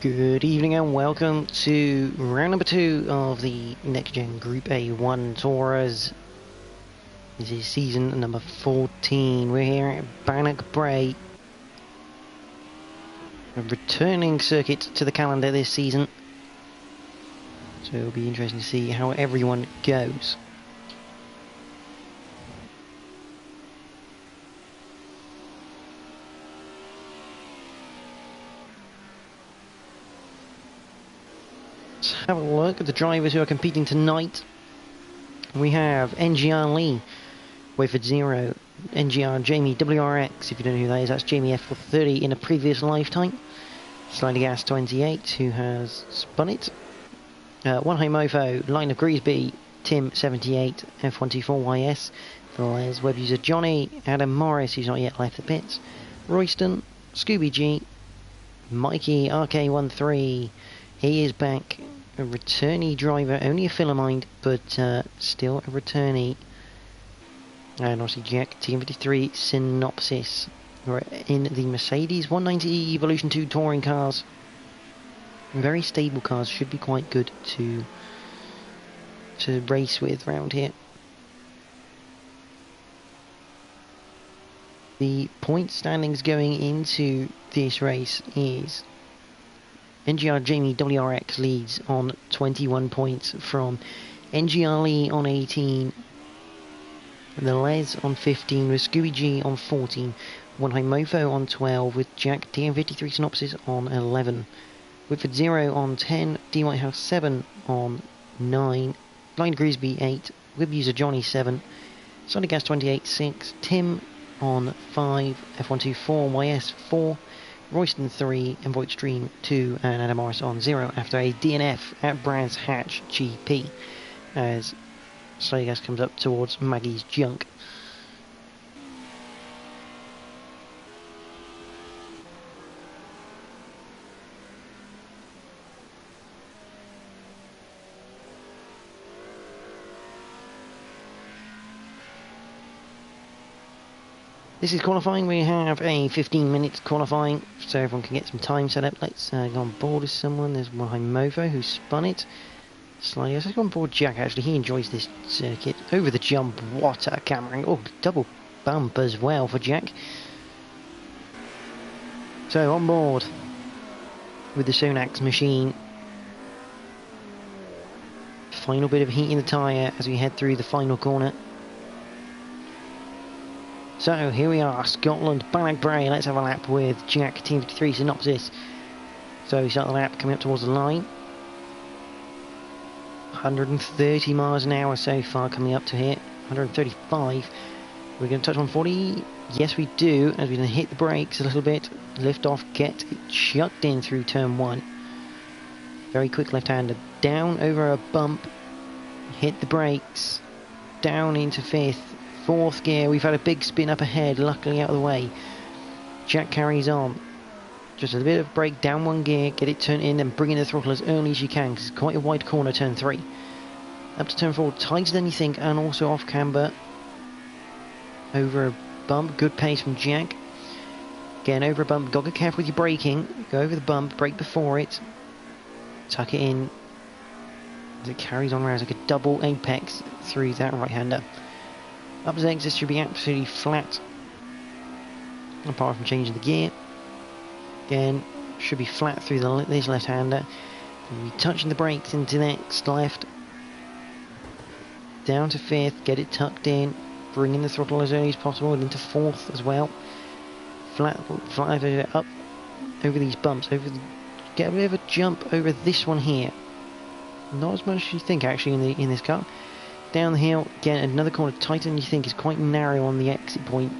Good evening and welcome to round number 2 of the NXTGEN Group A1 Tours. This is season number 14. We're here at Bannochbrae, a returning circuit to the calendar this season. So it'll be interesting to see how everyone goes. Let's have a look at the drivers who are competing tonight. We have NGR Lee, Wayford 0, NGR Jamie WRX, if you don't know who that is, that's Jamie F430 in a previous lifetime. Slider Gas 28, who has spun it. One High Mofo, Line of Greasby, Tim 78, F124YS, the Les web user Johnny, Adam Morris, who's not yet left the pits, Royston, Scooby G, Mikey RK13, he is back, a returnee driver, only a Philomine, but still a returnee. And obviously Jack, TM53, Synopsis. We're in the Mercedes 190 Evolution 2 touring cars. Very stable cars, should be quite good to race with around here. The point standings going into this race is NGR Jamie WRX leads on 21 points from NGR Lee on 18, the Les on 15 with Scooby G on 14, One High Mofo on 12 with Jack TM53 Synopsis on 11, Whitford 0 on 10, D Whitehouse 7 on 9, Blind Greasby 8, Web User Johnny 7, Sonic Gas 28 6, Tim on 5, F124 YS 4, Royston 3, and Void Stream 2, and Adam Morris on 0 after a DNF at Brands Hatch GP as Slider Gas comes up towards Maggie's junk. This is qualifying. We have a 15 minutes qualifying so everyone can get some time set up. Let's go on board with someone. There's One High Mofo who spun it. Slightly. Let's go on board Jack actually. He enjoys this circuit. Over the jump. What a camera. Oh, double bump as well for Jack. So on board with the Sonax machine. Final bit of heat in the tyre as we head through the final corner. So here we are, Scotland, Bannochbrae. Let's have a lap with Jack, Team 53 Synopsis. So we start the lap coming up towards the line. 130 miles an hour so far coming up to here. 135. We're going to touch 140. Yes, we do. As we're going to hit the brakes a little bit. Lift off, get chucked in through turn 1. Very quick left-hander. Down over a bump. Hit the brakes. Down into 5th. 4th gear, we've had a big spin up ahead, luckily out of the way. Jack carries on. Just a bit of brake, down 1 gear, get it turned in and bring in the throttle as early as you can, because it's quite a wide corner, turn 3. Up to turn 4, tighter than you think, and also off camber. Over a bump, good pace from Jack. Again, over a bump, got to be careful with your braking. Go over the bump, brake before it. Tuck it in. As it carries on around, it's like a double apex through that right-hander. Up to exit should be absolutely flat, apart from changing the gear. Again, should be flat through this left-hander. We'll be touching the brakes into next left. Down to 5th, get it tucked in, bring in the throttle as early as possible, and into 4th as well. Flat over, up over these bumps, get a bit of a jump over this one here. Not as much as you think actually in this car. Down the hill, again another corner tighter than you think, is quite narrow on the exit point.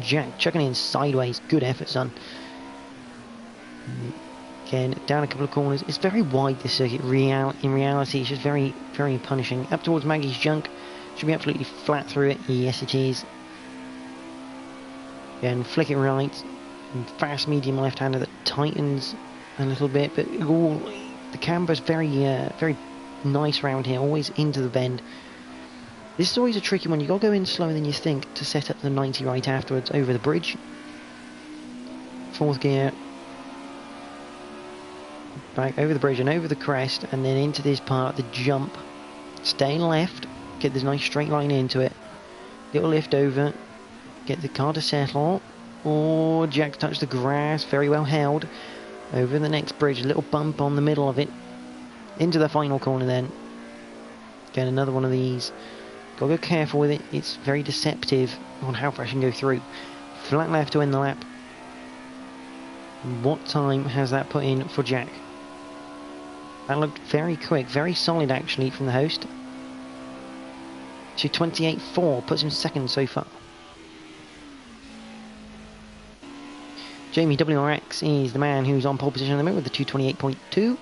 Jack chucking in sideways, good effort son. Again, down a couple of corners, it's very wide this circuit, in reality it's just very, very punishing. Up towards Maggie's junk, should be absolutely flat through it, yes it is. Again, flick it right, and fast medium left-hander that tightens a little bit, but the camber's very, very nice round here, always into the bend. This is always a tricky one. You got to go in slower than you think to set up the 90 right afterwards over the bridge. 4th gear. back over the bridge and over the crest, and then into this part, the jump. Stay left, get this nice straight line into it. Little lift over, get the car to settle. Oh, Jack touched the grass, very well held. Over the next bridge, a little bump on the middle of it. Into the final corner then. Get another one of these. Gotta go careful with it, it's very deceptive on how fast you can go through. Flat left to end the lap. What time has that put in for Jack? That looked very quick, very solid actually from the host. To 28.4, puts him second so far. Jamie WRX is the man who's on pole position at the moment with the 228.2.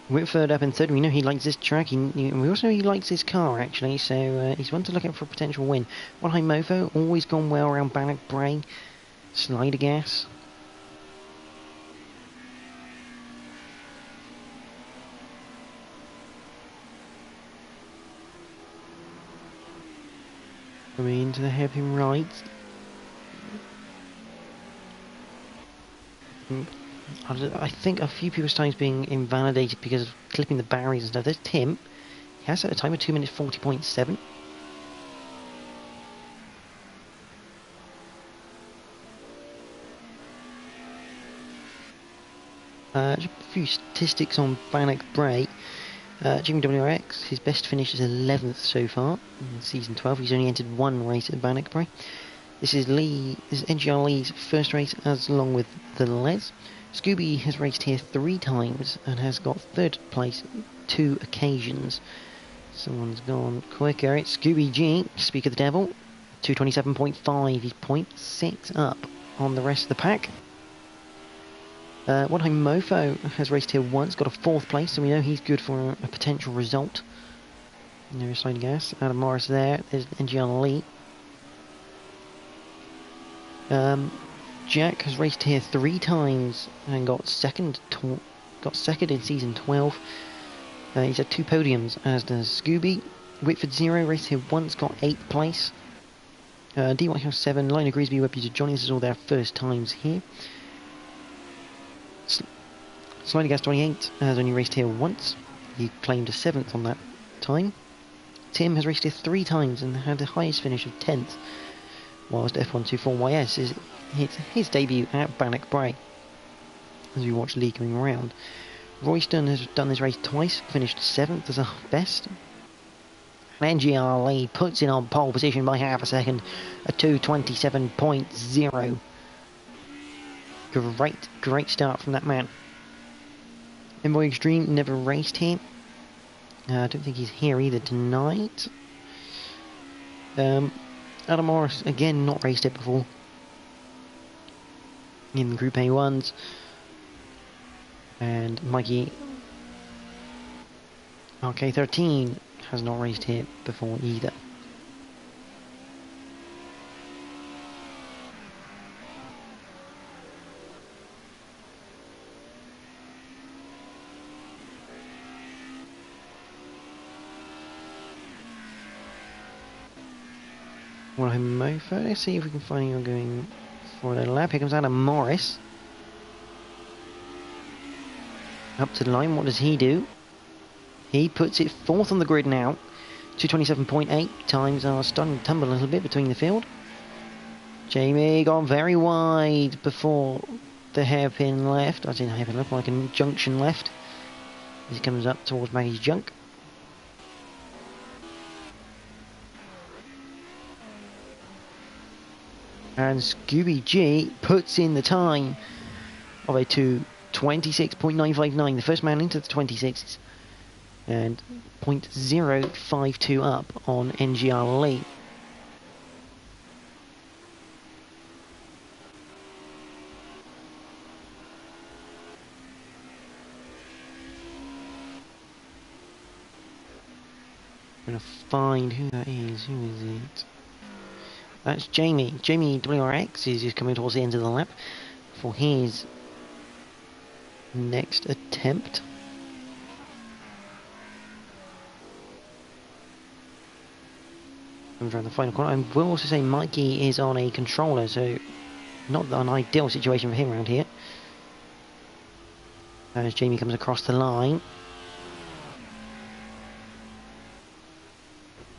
Whitford up in third. We know he likes this track. We also know he likes his car actually, so he's one to look out for a potential win. One high Mofo, always gone well around Bannochbrae. Slider gas. Coming into the hairpin right. I think a few people's times being invalidated because of clipping the barriers and stuff. There's Tim. He has set a time of 2 minutes 40.7. Just a few statistics on Bannochbrae. Jimmy WRX, his best finish is 11th so far in season 12. He's only entered one race at Bannochbrae. This is NGR Lee's first race as along with the Les. Scooby has raced here 3 times and has got 3rd place 2 occasions. Someone's gone quicker. It's Scooby G, Speak of the Devil, 227.5. He's 0.6 up on the rest of the pack. One Home Mofo has raced here once, got a 4th place, so we know he's good for a potential result. No slide gas. Adam Morris there. There's NGR Lee. Jack has raced here 3 times and got second in season 12. He's had 2 podiums, as does Scooby. Whitford Zero raced here once, got 8th place. D Whitehouse 7, Liner Greasby, Webby to Johnny, this is all their first times here. Slider Gas 28 has only raced here once. He claimed a 7th on that time. Tim has raced here 3 times and had the highest finish of 10th. Whilst F124YS is his debut at Bannochbrae, as we watch Lee coming around. Royston has done this race twice, finished 7th as a best. And NGR Lee puts it on pole position by half a second, a 227.0. Great start from that man. Envoy Extreme never raced here. I don't think he's here either tonight. Adam Morris, again, not raced it before. In the Group A1s. And Mikey RK13 has not raced here before either. Well, Mofo, let's see if we can find him going for the lap. Here comes Adam Morris. Up to the line, what does he do? He puts it 4th on the grid now. 227.8 times are starting to tumble a little bit between the field. Jamie gone very wide before the hairpin left. I didn't hairpin left, like a junction left. As he comes up towards Maggie's junk. And Scooby G puts in the time of a 2:26.959, the first man into the 26s, and 0.052 up on NGR Lee. I'm going to find who that is. Who is it? That's Jamie. Jamie WRX is just coming towards the end of the lap for his next attempt. Comes around the final corner. I will also say Mikey is on a controller, so not an ideal situation for him around here. As Jamie comes across the line.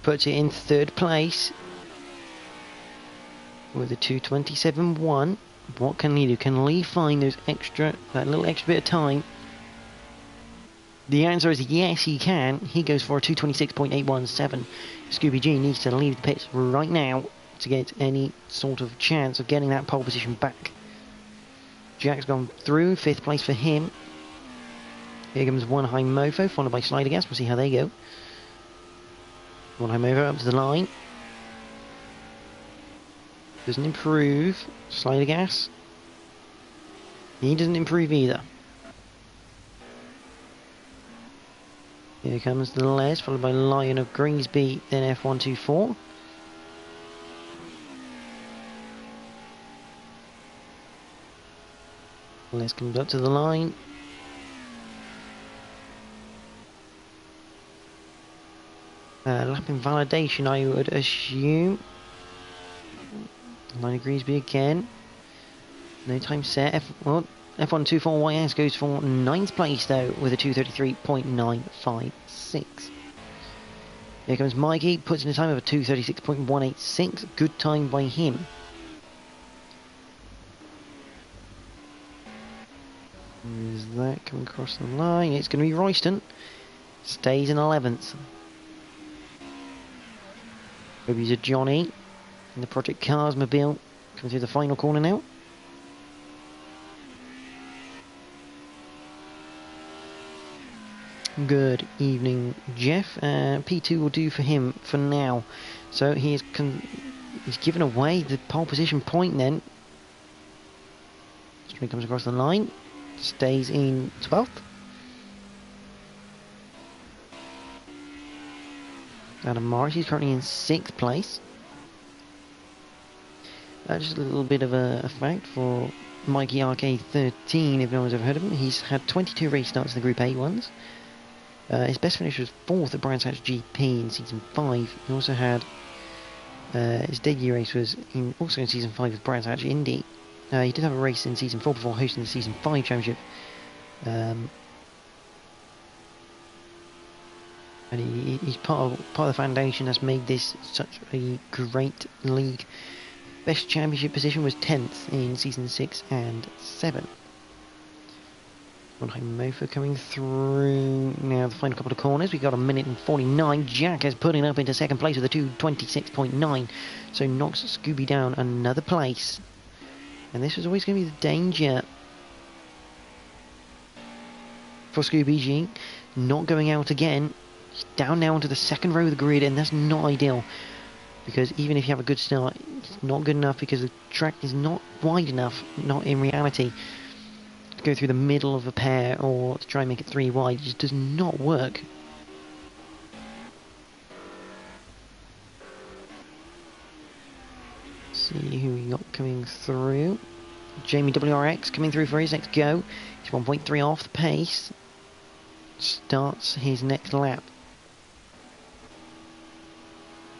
Puts it in third place with a 2:27.1. What can Lee do? Can Lee find that little extra bit of time? The answer is yes, he can. He goes for a 2:26.817. Scooby G needs to leave the pits right now to get any sort of chance of getting that pole position back. Jack's gone through, 5th place for him. Here comes One High Mofo, followed by Slider Gas. We'll see how they go. One High Mofo up to the line. Doesn't improve. Slider Gas. He doesn't improve either. Here comes the Les, followed by Lion of Greensby, then F124. Les comes up to the line. Lap invalidation, I would assume. Line of Greensby again. No time set. F124YS goes for 9th place though with a 2:33.956. Here comes Mikey, puts in a time of a 2:36.186. Good time by him. Is that coming across the line? It's going to be Royston. Stays in 11th. He's a Johnny in the Project Cars mobile. Coming through the final corner now. Good evening, Jeff. P2 will do for him for now. So he's given away the pole position point then. He comes across the line. Stays in 12th. Adam Morris, he's currently in 6th place. Just a little bit of a fact for Mikey RK13, if no one's ever heard of him. He's had 22 race starts in the Group A1s. His best finish was 4th at Brands Hatch GP in Season 5. He also had his debut race was also in Season 5 with Brands Hatch Indy. He did have a race in Season 4 before hosting the Season 5 Championship. And he's part of the foundation that's made this such a great league. Best championship position was 10th in Season 6 and 7. One High Mofo coming through now the final couple of corners. We got 1:49. Jack has put it up into 2nd place with a 2:26.9. So knocks Scooby down another place. And this was always going to be the danger for Scooby G. Not going out again. He's down now onto the 2nd row of the grid, and that's not ideal. Because even if you have a good start, it's not good enough because the track is not wide enough, not in reality, to go through the middle of a pair or to try and make it 3 wide. It just does not work. See who we got coming through. Jamie WRX coming through for his next go. He's 1.3 off the pace. Starts his next lap.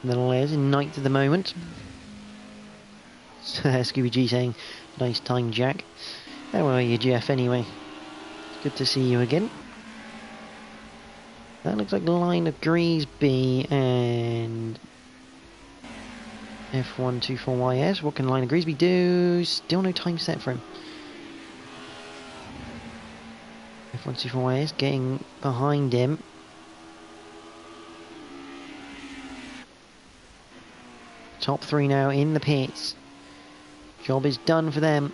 And then Les in 9th at the moment. Scooby G saying, nice time, Jack. How are you, Jeff, anyway? Good to see you again. That looks like the line of Greasby and F124YS. What can line of Greasby do? Still no time set for him. F124YS getting behind him. Top 3 now in the pits. Job is done for them.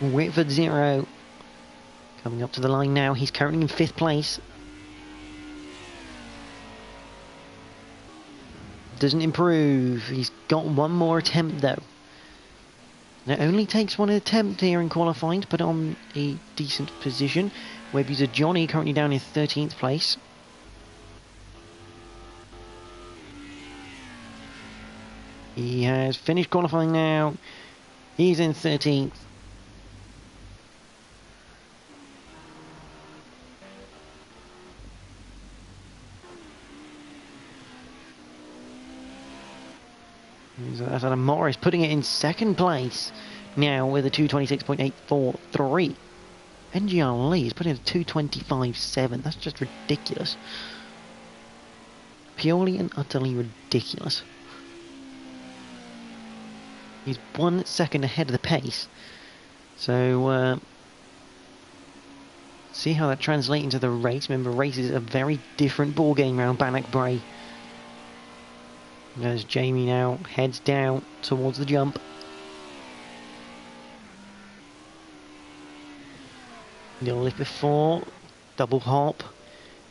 Whitford 0. Coming up to the line now. He's currently in 5th place. Doesn't improve. He's got one more attempt though. It only takes one attempt here in qualifying to put on a decent position. Webby's a Johnny currently down in 13th place. He has finished qualifying now. He's in 13th. That's Adam Morris putting it in second place now with a 2:26.843. NGR Lee is putting in a 2:25.7. That's just ridiculous. Purely and utterly ridiculous. He's 1 second ahead of the pace. So, see how that translates into the race. Remember, race is a very different ball game around Bannochbrae. As Jamie now heads down towards the jump. Little lift before, double hop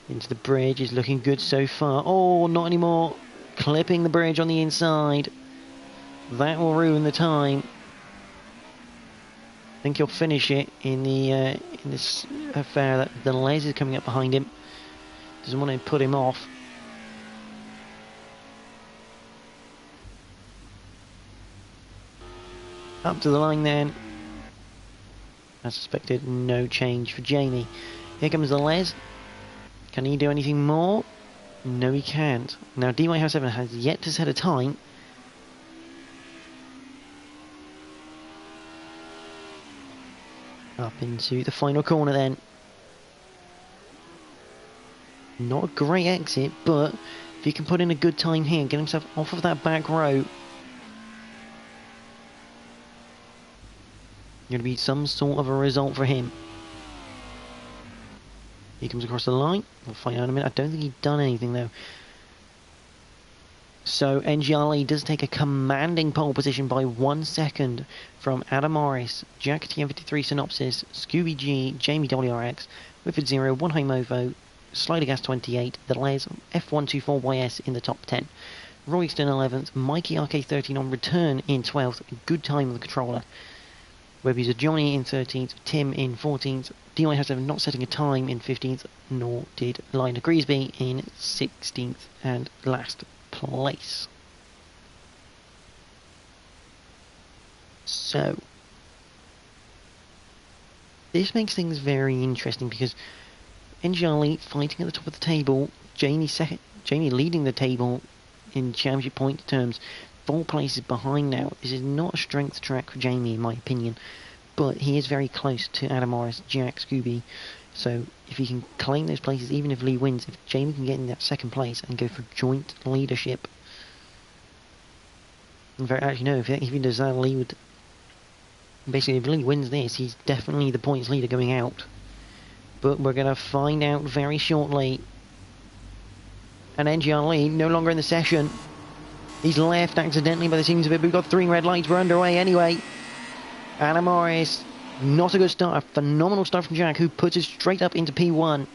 into the bridge is looking good so far. Oh, not anymore. Clipping the bridge on the inside. That will ruin the time. I think he'll finish it in the in this affair. That the Les is coming up behind him. Doesn't want to put him off. Up to the line then. As suspected, no change for Jamie. Here comes the Les. Can he do anything more? No, he can't. Now, DY7 has yet to set a time. Up into the final corner then. Not a great exit, but if he can put in a good time here and get himself off of that back row, going to be some sort of a result for him. He comes across the line. We'll find out in a minute. I don't think he's done anything though. So NGRE does take a commanding pole position by 1 second from Adam Morris, Jack TM53 Synopsis, Scooby G, Jamie WRX, Whitford 0, 1 High Movo, Slider Gas 28, the Les F124YS in the top 10. Royston 11th, Mikey RK13 on return in 12th, good time with the controller. Web user Johnny in 13th, Tim in 14th, DY has not setting a time in 15th, nor did Liner Greasby in 16th and last place. So this makes things very interesting because NGR fighting at the top of the table, Jamie leading the table in championship point terms, 4 places behind now. This is not a strength track for Jamie in my opinion, but he is very close to Adam Morris, Jack, Scooby. So if he can claim those places, even if Lee wins, if Jamie can get in that second place and go for joint leadership, actually no, if he does that, Lee would basically, if Lee wins this, he's definitely the points leader going out. But we're going to find out very shortly. And NGR Lee no longer in the session. He's left accidentally by the seams of it, but we've got 3 red lights. We're underway anyway. Adam Morris, not a good start. A phenomenal start from Jack, who puts it straight up into P1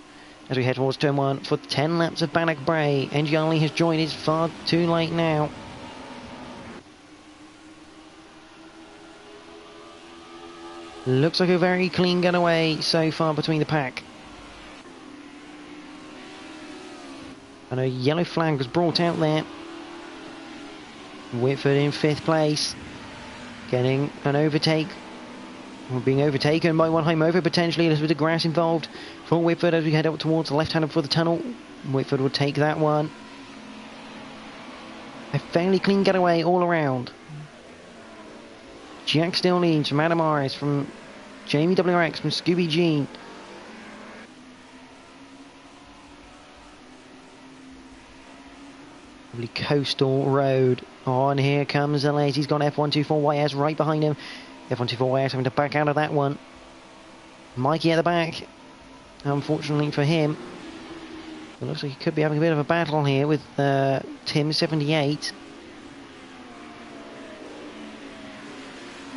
as we head towards turn 1 for 10 laps of Bannochbrae. NGR Lee has joined. It's far too late now. Looks like a very clean getaway so far between the pack. And a yellow flag was brought out there. Whitford in 5th place. Getting an overtake. We're being overtaken by 1 High Mover, potentially. A little bit of grass involved for Whitford as we head up towards the left hand for the tunnel. Whitford will take that one. A fairly clean getaway all around. Jack still leads from Adam Morris, from Jamie WRX, from Scooby G. Lovely coastal road. Oh, and here comes the Les. He's got F124YS right behind him. F124YS having to back out of that one. Mikey at the back. Unfortunately for him. It looks like he could be having a bit of a battle here with Tim78.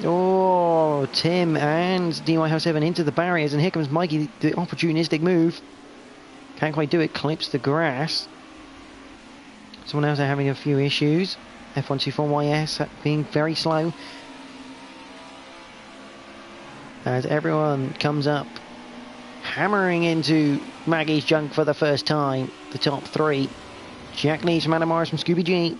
Oh, Tim and DY7 into the barriers, and here comes Mikey, the opportunistic move. Can't quite do it, clips the grass. Someone else are having a few issues. F124YS being very slow. As everyone comes up, hammering into Maggie's junk for the first time. The top 3. Jack leads from Adam Morris from Scooby G.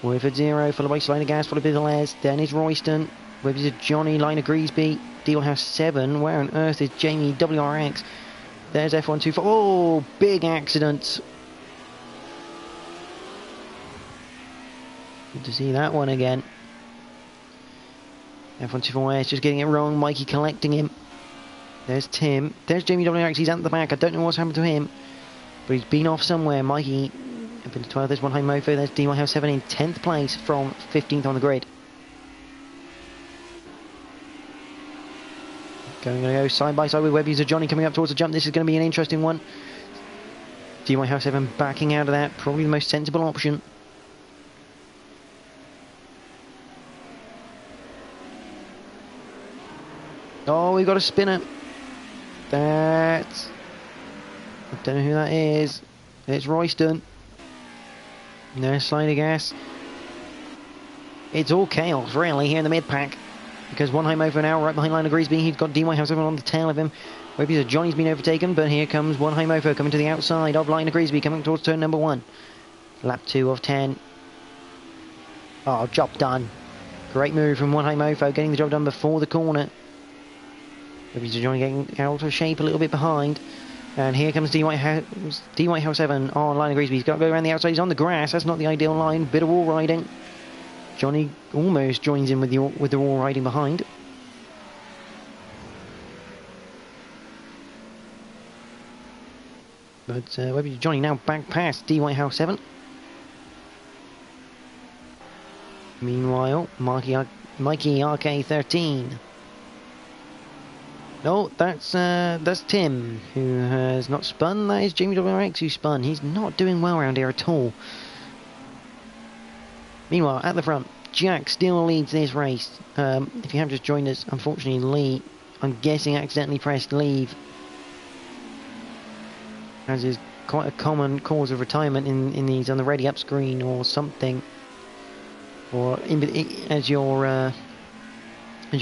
Whitford 0, followed by Slider Gas, followed by the Les. Then is Royston. Webs is Johnny, Liner Greasby. Dealhouse 7. Where on earth is Jamie WRX? There's F124. Oh, big accident. Good to see that one again. F124S just getting it wrong. Mikey collecting him. There's Tim. There's Jamie WRX. He's at the back. I don't know what's happened to him, but he's been off somewhere. Mikey up into 12th. There's one high mofo. There's DY House 7 in 10th place from 15th on the grid. Going to go side by side with Web User Johnny coming up towards the jump. This is going to be an interesting one. DY House 7 backing out of that. Probably the most sensible option. Oh, we've got a spinner. That's... I don't know who that is. It's Royston. There's Slider Gas. It's all chaos, really, here in the mid-pack. Because one high mofo now, right behind Lionel Greasby. He's got DY House 7 on the tail of him. Webby Johnny's been overtaken, but here comes one high mofo coming to the outside of Lionel Greasby, coming towards turn number 1. Lap 2 of 10. Oh, job done. Great move from one high mofo, getting the job done before the corner. Webby Johnny getting out of shape a little bit behind. And here comes DY House 7 on Lionel Greasby. He's got to go around the outside. He's on the grass. That's not the ideal line. Bit of wall riding. Johnny almost joins in with the wall riding behind. But Webby Johnny now back past DY House 7. Meanwhile, Mikey RK13. No, that's Tim, who has not spun. That is Jamie WRX who spun. He's not doing well around here at all. Meanwhile, at the front, Jack still leads this race. If you have just joined us, unfortunately Lee, I'm guessing, accidentally pressed leave, as is quite a common cause of retirement in these on the ready up screen or something, or as you're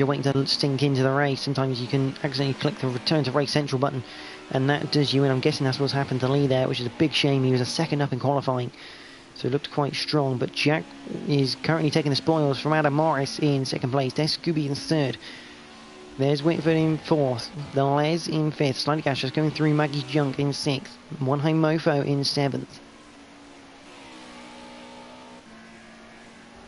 waiting to sink into the race. Sometimes you can accidentally click the return to race central button, and that does you in. I'm guessing that's what's happened to Lee there, which is a big shame. He was a second up in qualifying, so it looked quite strong. But Jack is currently taking the spoils from Adam Morris in second place. There's Scooby in third. There's Whitford in fourth. The Les in fifth. Slightly Cash just going through Maggie's Junk in sixth. One High Mofo in seventh.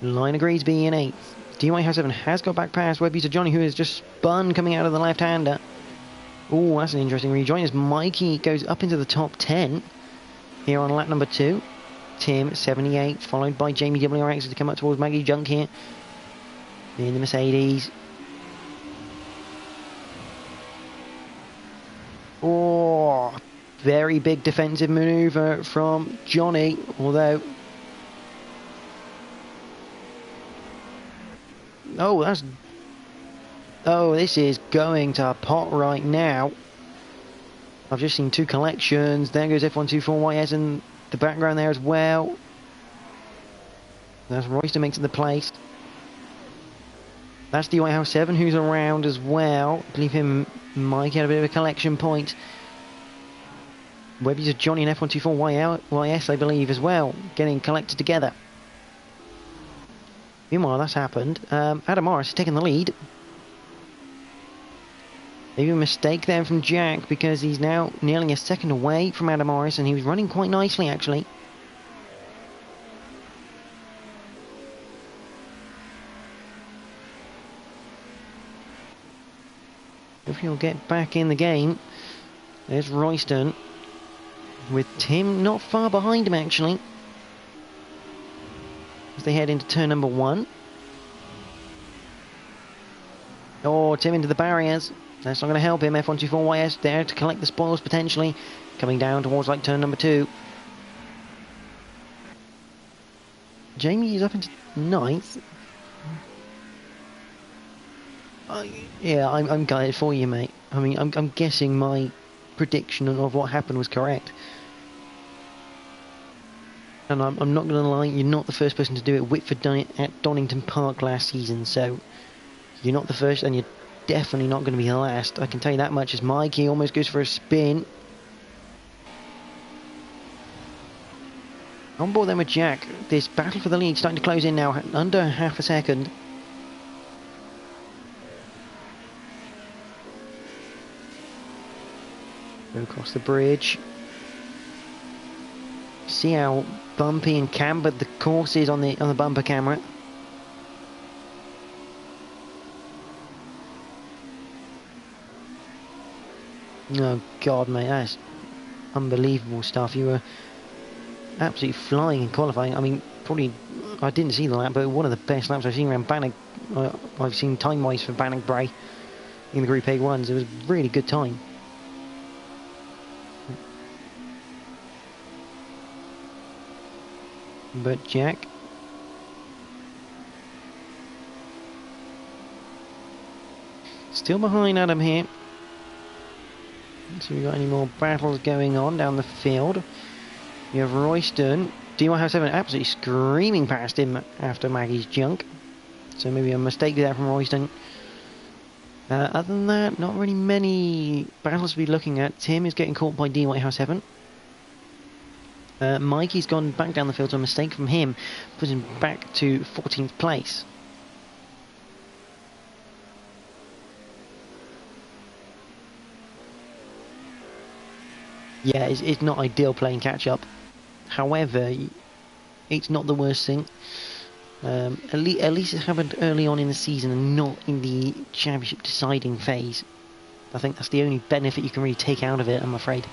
Lionel Greasby in eighth. DY House 7 has got back past Webby to Johnny, who has just spun coming out of the left-hander. Oh, that's an interesting rejoin as Mikey goes up into the top 10 here on lap number 2. Tim 78, followed by Jamie WRX to come up towards Maggie Junk here in the Mercedes. Oh, very big defensive manoeuvre from Johnny, although... Oh, this is going to pot right now. I've just seen two collections. There goes F124YS in the background there as well. That's Royster makes it the place. That's DY House 7 who's around as well. I believe him, Mike, had a bit of a collection point. Webby's a Johnny and F124YS, I believe, as well, getting collected together. Meanwhile, that's happened. Adam Morris has taken the lead. Maybe a mistake there from Jack, because he's now nearly a second away from Adam Morris, and he was running quite nicely, actually. If he'll get back in the game. There's Royston, with Tim not far behind him, actually, as they head into turn number 1. Oh, Tim into the barriers. That's not going to help him. F124YS there to collect the spoils potentially. Coming down towards like turn number 2. Jamie is up into 9th. Yeah, I'm gutted for you, mate. I mean, I'm guessing my prediction of what happened was correct. And I'm not going to lie, you're not the first person to do it. Whitford done it at Donington Park last season, so you're not the first, and you're definitely not going to be the last. I can tell you that much, as Mikey almost goes for a spin. On board then with Jack. This battle for the lead starting to close in now, under half a second. Go across the bridge. see how bumpy and cambered the course is on the bumper camera. Oh God, mate, that's unbelievable stuff. You were absolutely flying in qualifying. I mean, probably, I didn't see the lap, but one of the best laps I've seen around I've seen time-wise for Bannochbrae in the Group A1s. It was a really good time. But Jack still behind Adam here. So we got any more battles going on down the field? You have Royston. D107 absolutely screaming past him after Maggie's junk. So maybe a mistake there from Royston. Other than that, not really many battles to be looking at. Tim is getting caught by D107. Mikey's gone back down the field, so a mistake from him puts him back to 14th place. Yeah, it's not ideal playing catch-up. However, it's not the worst thing. At least it happened early on in the season and not in the championship deciding phase. I think that's the only benefit you can really take out of it, I'm afraid.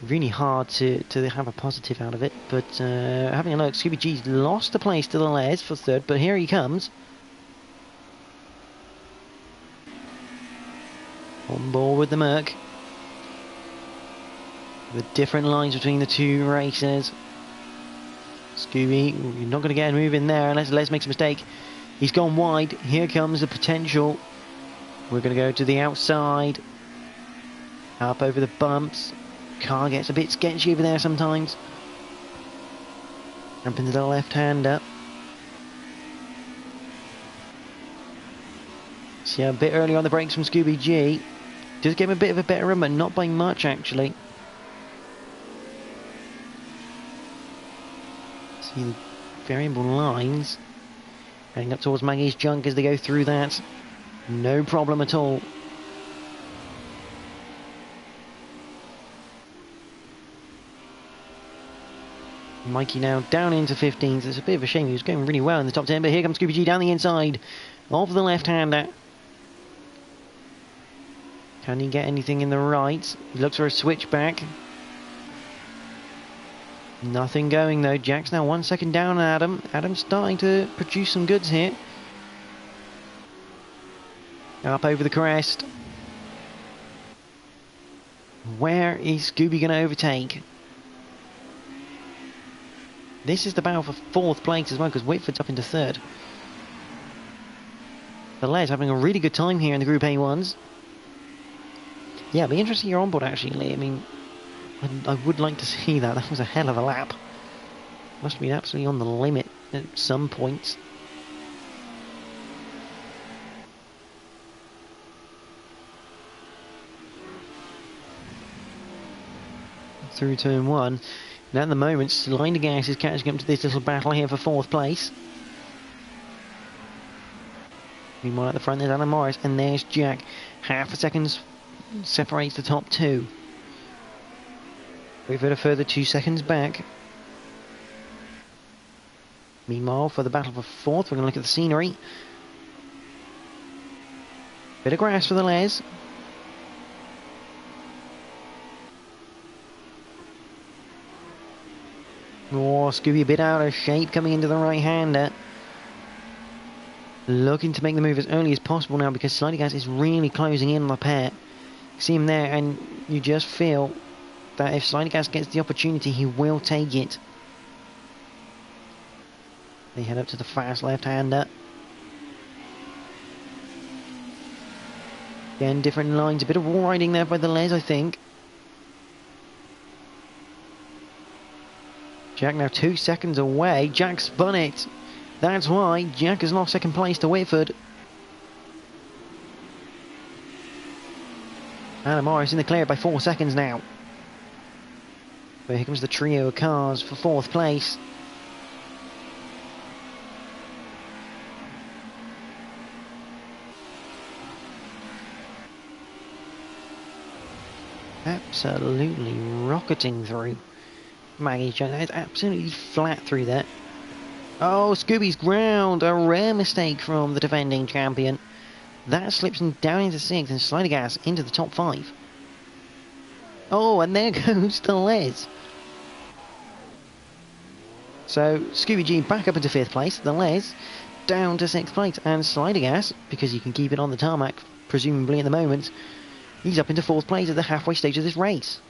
Really hard to have a positive out of it. But having a look, Scooby G's lost the place to the Les for third, but here he comes. On board with the Merc. The different lines between the two racers. Scooby, you're not going to get a move in there unless Les makes a mistake. He's gone wide. Here comes the potential. We're going to go to the outside. Up over the bumps. Car gets a bit sketchy over there sometimes. Jump into the left-hander. See a bit early on the brakes from Scooby G. Does give him a bit of a better run, but not by much actually. See the variable lines heading up towards Maggie's junk as they go through that. No problem at all. Mikey now down into 15th. It's a bit of a shame. He was going really well in the top 10, but here comes Scooby G down the inside of the left-hander. Can he get anything in the right? He looks for a switchback. Nothing going though. Jack's now 1 second down on Adam. Adam's starting to produce some goods here. Up over the crest. Where is Scooby going to overtake? This is the battle for 4th place as well, because Whitford's up into 3rd. The Les having a really good time here in the Group A1s. Yeah, it'll be interesting you're on board actually, Lee. I mean, I would like to see that. That was a hell of a lap. Must have been absolutely on the limit at some points. Through turn 1. Now at the moment, Slidergas is catching up to this little battle here for 4th place. Meanwhile at the front there's Alan Morris and there's Jack. Half a second separates the top two. We've had a further 2 seconds back. Meanwhile, for the battle for 4th, we're going to look at the scenery. Bit of grass for the Les. Oh, Scooby a bit out of shape coming into the right-hander. Looking to make the move as early as possible now because Slidergas is really closing in on the pair. See him there and you just feel that if Slidergas gets the opportunity, he will take it. They head up to the fast left-hander. Again, different lines. A bit of wall riding there by the Les, I think. Jack now 2 seconds away. Jack spun it. That's why Jack has lost second place to Whitford. Adam Morris in the clear by 4 seconds now. But here comes the trio of cars for 4th place. Absolutely rocketing through. Maggie's junk. That is absolutely flat through there. Oh, Scooby's ground! A rare mistake from the defending champion. That slips him down into 6th and Slider Gas into the top 5. Oh, and there goes the Les. So, Scooby G back up into 5th place. The Les down to 6th place. And Slider Gas, because you can keep it on the tarmac, presumably at the moment, he's up into 4th place at the halfway stage of this race.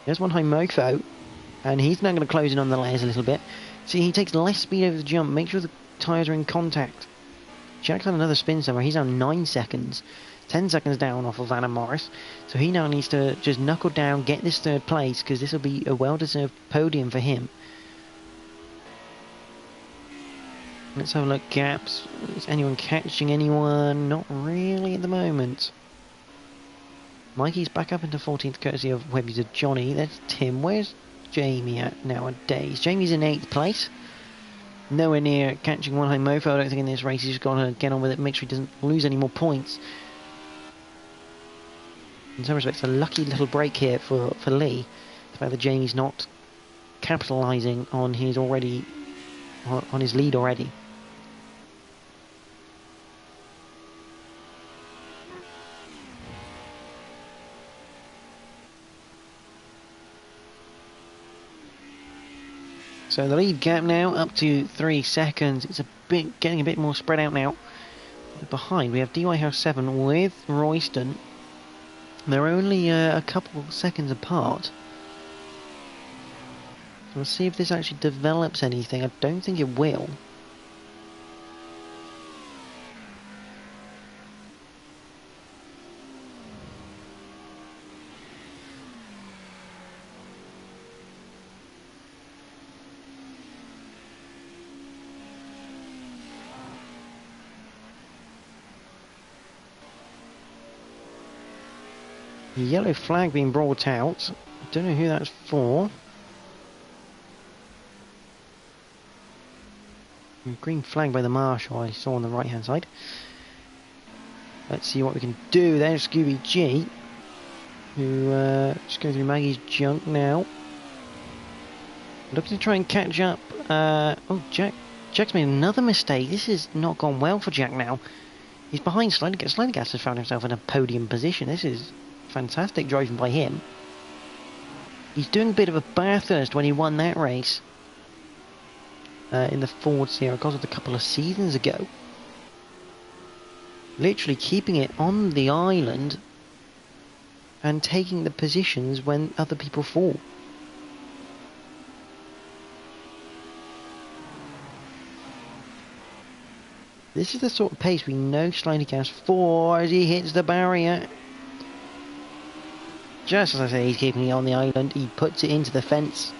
There's one high Mofo, and he's now going to close in on the Les a little bit. See, he takes less speed over the jump, make sure the tyres are in contact. Jack's had another spin somewhere, he's now 9 seconds. 10 seconds down off of Vanna Morris. So he now needs to just knuckle down, get this 3rd place, because this will be a well-deserved podium for him. Let's have a look. Gaps. Is anyone catching anyone? Not really at the moment. Mikey's back up into 14th courtesy of Webby's of Johnny. There's Tim. Where's Jamie at nowadays? Jamie's in 8th place. Nowhere near catching one high Mofo. I don't think in this race. He's just got to get on with it, make sure he doesn't lose any more points. In some respects, a lucky little break here for Lee. The fact that Jamie's not capitalising on his lead already. So the lead gap now up to 3 seconds. It's getting a bit more spread out now. Behind we have DY House 7 with Royston. They're only a couple seconds apart. So we'll see if this actually develops anything. I don't think it will. Yellow flag being brought out. I don't know who that's for. Green flag by the marshal I saw on the right hand side. Let's see what we can do. There's Scooby G, who just going through Maggie's junk now. Looking to try and catch up. Oh, Jack's made another mistake. This has not gone well for Jack now. He's behind Slider Gas. Slider Gas has found himself in a podium position. This is fantastic driving by him. He's doing a bit of a Bathurst when he won that race in the Ford Sierra Cosworth a couple of seasons ago. Literally keeping it on the island and taking the positions when other people fall. This is the sort of pace we know Slider Gas for as he hits the barrier. Just as I say, he's keeping it on the island. He puts it into the fence.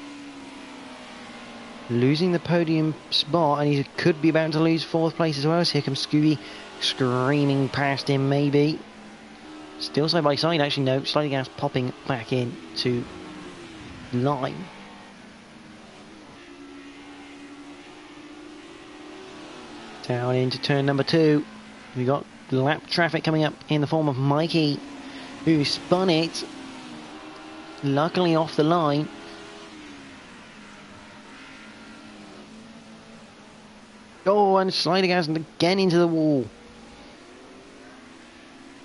Losing the podium spot, and he could be about to lose 4th place as well. So here comes Scooby screaming past him, maybe. Still side by side, actually, no. Slider Gas popping back in to line. Down into turn number 2. We got lap traffic coming up in the form of Mikey, who spun it. Luckily off the line. Oh, and Slider Gas again into the wall.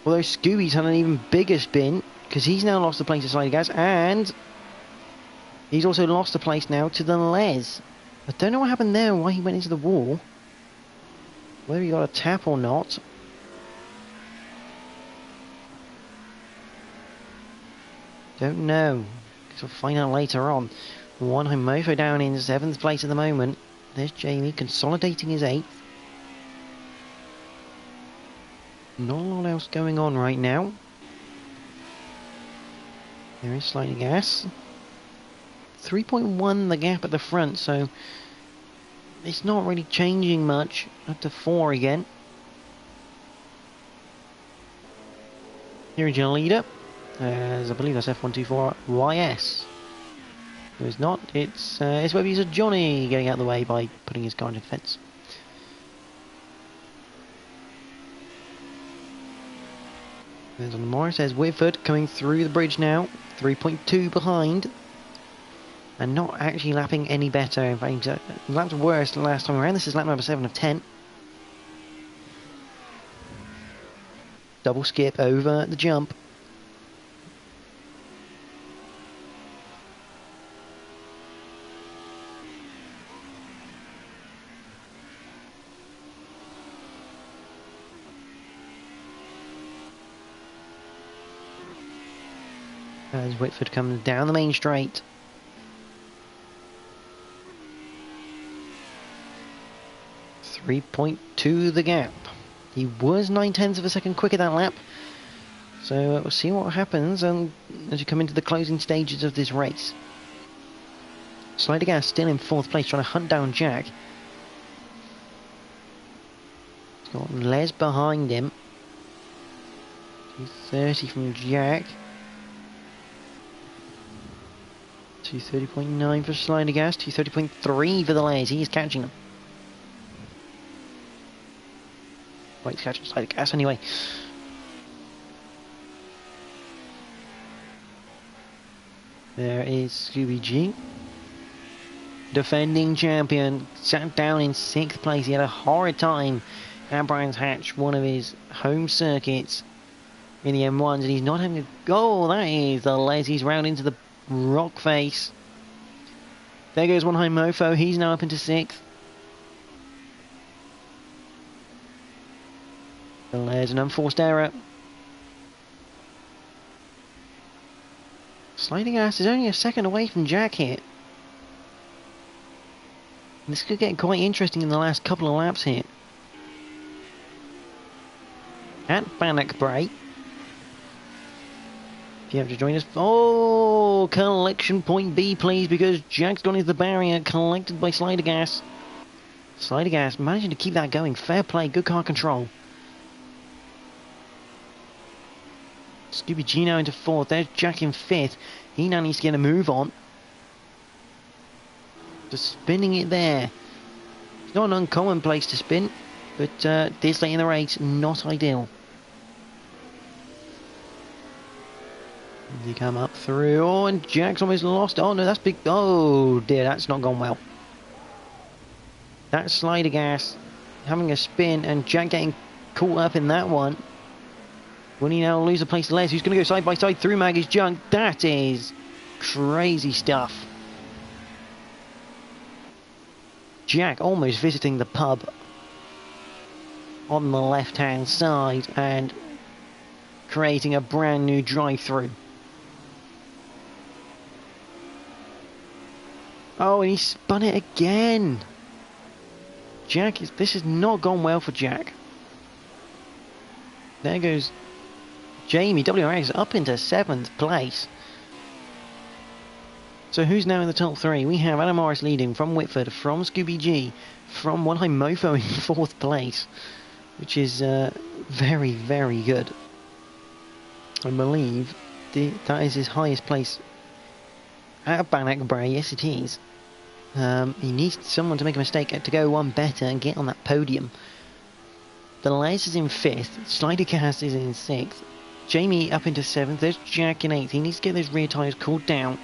Although Scooby's had an even bigger spin, because he's now lost the place to Slider Gas, and he's also lost the place now to the Les. I don't know what happened there, why he went into the wall. Whether he got a tap or not. Don't know. Guess we'll find out later on. One high Mofo down in 7th place at the moment. There's Jamie consolidating his 8th. Not a lot else going on right now. There is Slider Gas. 3.1 the gap at the front, so it's not really changing much. Up to 4 again. Here is your leader. As I believe that's F124 YS. No, it's not. It's Webby's a Johnny getting out of the way by putting his car into the fence. There's on the Morris, there's Whitford coming through the bridge now, 3.2 behind. And not actually lapping any better. In fact, he lapped worse the last time around. This is lap number 7 of 10. Double skip over the jump. As Whitford comes down the main straight. .2 the gap. He was 9/10 of a second quicker that lap. So we'll see what happens as you come into the closing stages of this race. Slider Gas still in 4th place, trying to hunt down Jack. He's got Les behind him. 230 from Jack. 230.9 for Slider Gas. 230.3 for the Les. He is catching them. Wait to catch him, Slider Gas anyway. There is Scooby G. Defending champion. Sat down in 6th place. He had a horrid time at Brands Hatch, one of his home circuits in the M1s, and he's not having a goal. That is the Les. He's round into the rock face. There goes one high Mofo. He's now up into 6th. There's an unforced error. Sliding Ass is only a second away from Jack here. This could get quite interesting in the last couple of laps here. At Bannochbrae. If you have to join us. Oh, collection point B, please, because Jack's gone into the barrier, collected by Slider Gas. Slider Gas managing to keep that going. Fair play, good car control. Scooby G now into 4th. There's Jack in 5th. He now needs to get a move on. Just spinning it there. It's not an uncommon place to spin, but this late in the race, not ideal. You come up through. Oh, and Jack's almost lost. Oh no, that's big. Oh dear, that's not gone well. That's Slider Gas having a spin, and Jack getting caught up in that one. Will he now lose a place to Les, who's going to go side by side through Maggie's junk? That is crazy stuff. Jack almost visiting the pub on the left-hand side and creating a brand new drive-through. Oh, and he spun it again. This has not gone well for Jack. There goes Jamie WRX up into 7th place. So who's now in the top 3? We have Adam Morris leading from Whitford, from Scooby G, from One High Mofo in 4th place, which is very, very good. I believe that is his highest place at Bannochbrae. Yes, it is. He needs someone to make a mistake to go one better and get on that podium. The Les is in 5th. Slider Gas is in 6th. Jamie up into 7th. There's Jack in 8th. He needs to get those rear tyres cooled down.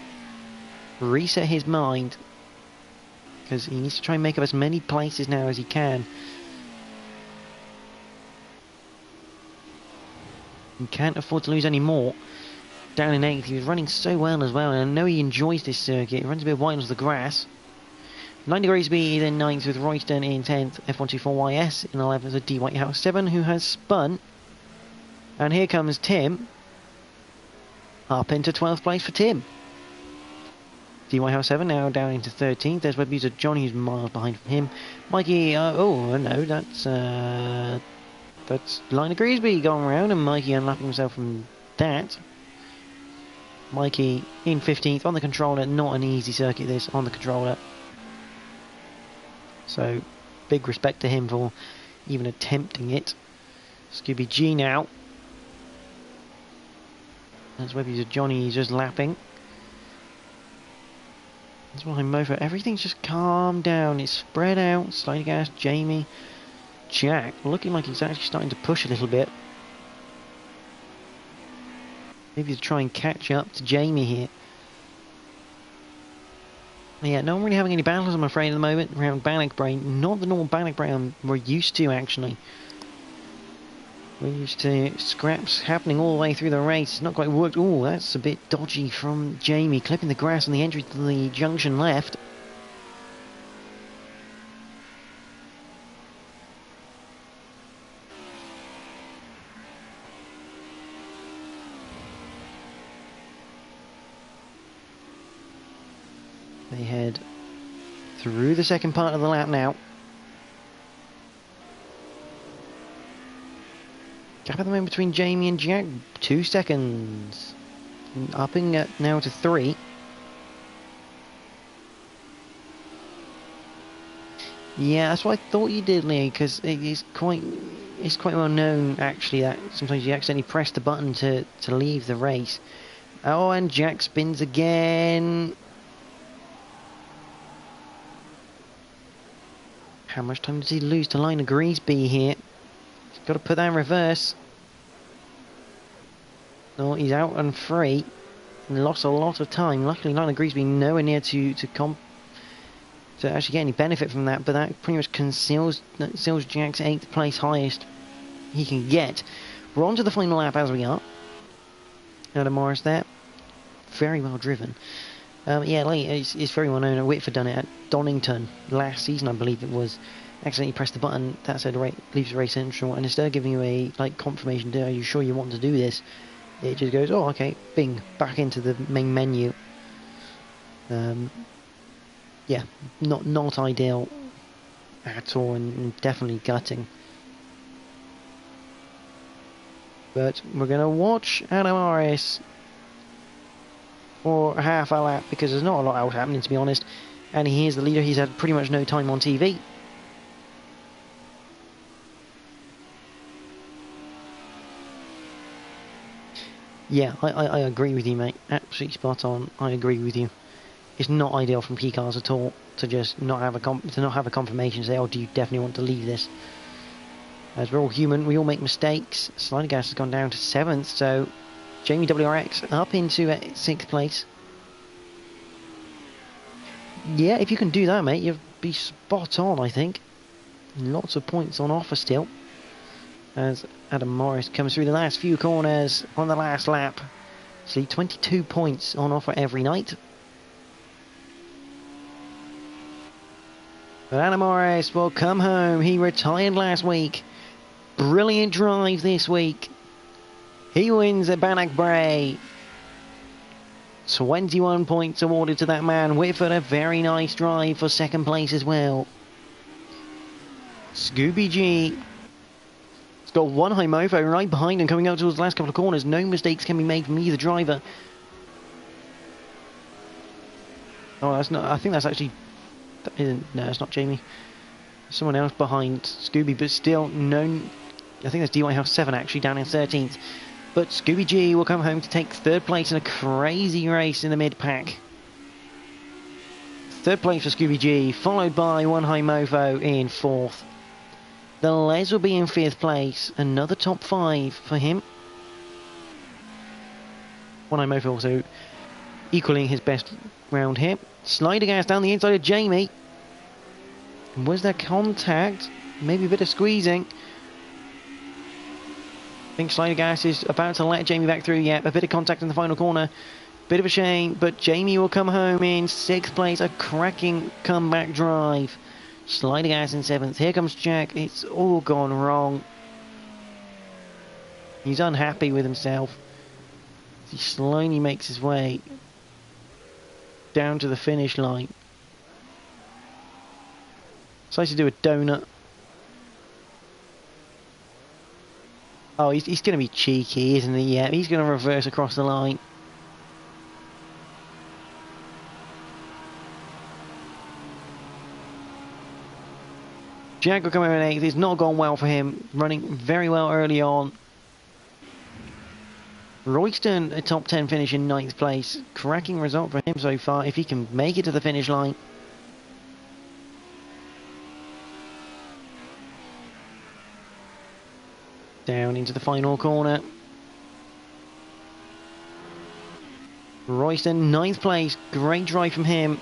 Reset his mind. Because he needs to try and make up as many places now as he can. He can't afford to lose any more. Down in 8th. He was running so well as well. And I know he enjoys this circuit. He runs a bit wide onto the grass. 9 degrees B in 9th with Royston in 10th. F124YS in 11th with D Whitehouse 7, who has spun. And here comes Tim. Up into 12th place for Tim. D Whitehouse 7 now down into 13th. There's web user Johnny, who's miles behind from him. Mikey, oh no, that's Liner Greasby going around, and Mikey unlapping himself from that. Mikey in 15th on the controller. Not an easy circuit this on the controller. So big respect to him for even attempting it. Scooby G now. That's web user Johnny, he's just lapping. That's why Mofo. Everything's just calmed down. It's spread out. Slider Gas, Jamie, Jack, looking like he's actually starting to push a little bit. Maybe to try and catch up to Jamie here. Yeah, no one really having any battles, I'm afraid, at the moment around Bannochbrae. Not the normal Bannochbrae we're used to, actually. We're used to scraps happening all the way through the race. It's not quite worked. Oh, that's a bit dodgy from Jamie, clipping the grass on the entry to the junction left. They head through the second part of the lap now. Gap at the moment between Jamie and Jack, 2 seconds. Upping it now to 3. Yeah, that's what I thought you did, Lee, because it's quite well known, actually, that sometimes you accidentally press the button to leave the race. Oh, and Jack spins again. How much time does he lose to Liner Greasby here? He's got to put that in reverse. No, he's out and free. And lost a lot of time. Luckily, Liner Greasby nowhere near to actually get any benefit from that, but that pretty much conceals Jack's 8th place highest he can get. We're on to the final lap as we are. Adam Morris there. Very well driven. Yeah, like, it's very well known. Whitford done it at Donington last season, I believe it was. Accidentally pressed the button that said leaves the race central, and instead of giving you a confirmation, are you sure you want to do this? It just goes, oh, okay, bing, back into the main menu. Yeah, not ideal at all, and definitely gutting. But we're gonna watch Adam Morris for half a lap, because there's not a lot else happening, to be honest, and he is the leader. He's had pretty much no time on TV. Yeah, I agree with you, mate. Absolutely spot on. I agree with you. It's not ideal from P cars at all to just not have a confirmation, say, oh, do you definitely want to leave this? As we're all human, we all make mistakes. Slider Gas has gone down to 7th, so Jamie WRX up into 6th place. Yeah, if you can do that, mate, you'll be spot on, I think. Lots of points on offer still. As Adam Morris comes through the last few corners on the last lap. See, 22 points on offer every night. But Adam Morris will come home. He retired last week. Brilliant drive this week. He wins at Bannochbrae. 21 points awarded to that man. Whitford, a very nice drive for 2nd place as well. Scooby G. He's got one high mofo right behind him coming out towards the last couple of corners. No mistakes can be made from either driver. Oh, that's not. I think that's actually. No, it's not Jamie. Someone else behind Scooby, but still no. I think that's DY House 7 actually down in 13th. But Scooby G will come home to take 3rd place in a crazy race in the mid pack. 3rd place for Scooby G, followed by One High Mofo in 4th. The Les will be in 5th place. Another top 5 for him. One High Mofo also equaling his best round here. Slider Gas down the inside of Jamie. Was there contact? Maybe a bit of squeezing. I think Slider Gas is about to let Jamie back through. Yeah, a bit of contact in the final corner. Bit of a shame, but Jamie will come home in 6th place. A cracking comeback drive. Slider Gas in 7th. Here comes Jack. It's all gone wrong. He's unhappy with himself. He slowly makes his way down to the finish line. Decides to do a donut. Oh, he's going to be cheeky, isn't he? Yeah, he's going to reverse across the line. Jack will come in 8th. It's not gone well for him. Running very well early on. Royston, a top 10 finish in 9th place. Cracking result for him so far, if he can make it to the finish line. Down into the final corner. Royston, 9th place. Great drive from him.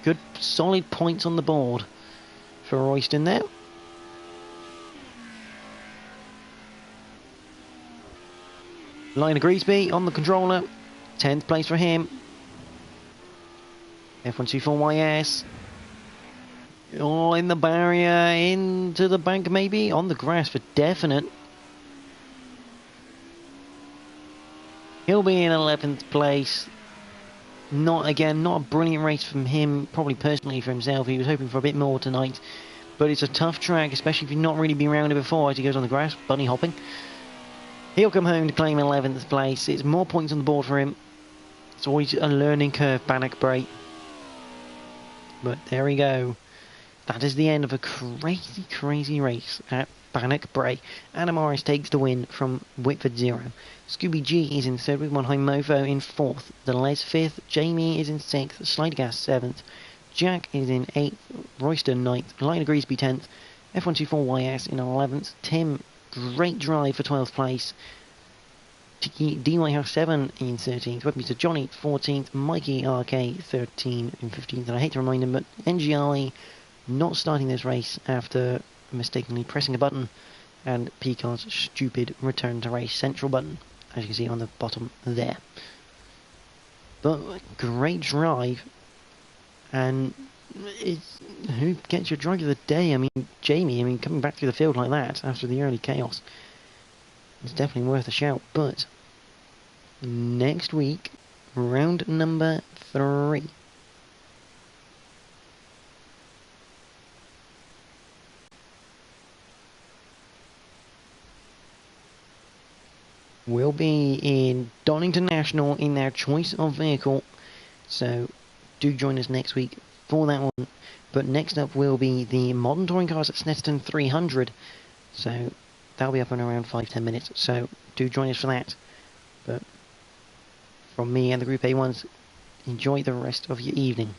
Good solid points on the board for Royston there. Lionel Griesby on the controller. 10th place for him. F124YS. Oh, in the barrier, into the bank maybe, on the grass for definite. He'll be in 11th place. Not a brilliant race from him, probably personally for himself. He was hoping for a bit more tonight. But it's a tough track, especially if you've not really been around it before as he goes on the grass, bunny hopping. He'll come home to claim 11th place. It's more points on the board for him. It's always a learning curve, Bannochbrae. But there we go. That is the end of a crazy, crazy race at Bannochbrae. Adam Morris takes the win from Whitford 0. Scooby G is in 3rd with Monheim Mofo in 4th. Deleuze 5th. Jamie is in 6th. Slidergas 7th. Jack is in 8th. Royston 9th. Lionel Griesby 10th. F124YS in 11th. Tim, great drive for 12th place. D Whitehouse 7 in 13th. Webmeter Johnny 14th. Mikey RK 13 in 15th. And I hate to remind him, but NGI not starting this race after mistakenly pressing a button, and Picard's stupid return to race central button, as you can see on the bottom there. But great drive, and who gets your drive of the day? I mean, Jamie, coming back through the field like that after the early chaos, it's definitely worth a shout. But next week, round number 3. Will be in Donington National in their choice of vehicle, so do join us next week for that one. But next up will be the modern touring cars at Snetterton 300, so that'll be up in around 5-10 minutes, so do join us for that. But from me and the Group A1s, enjoy the rest of your evening.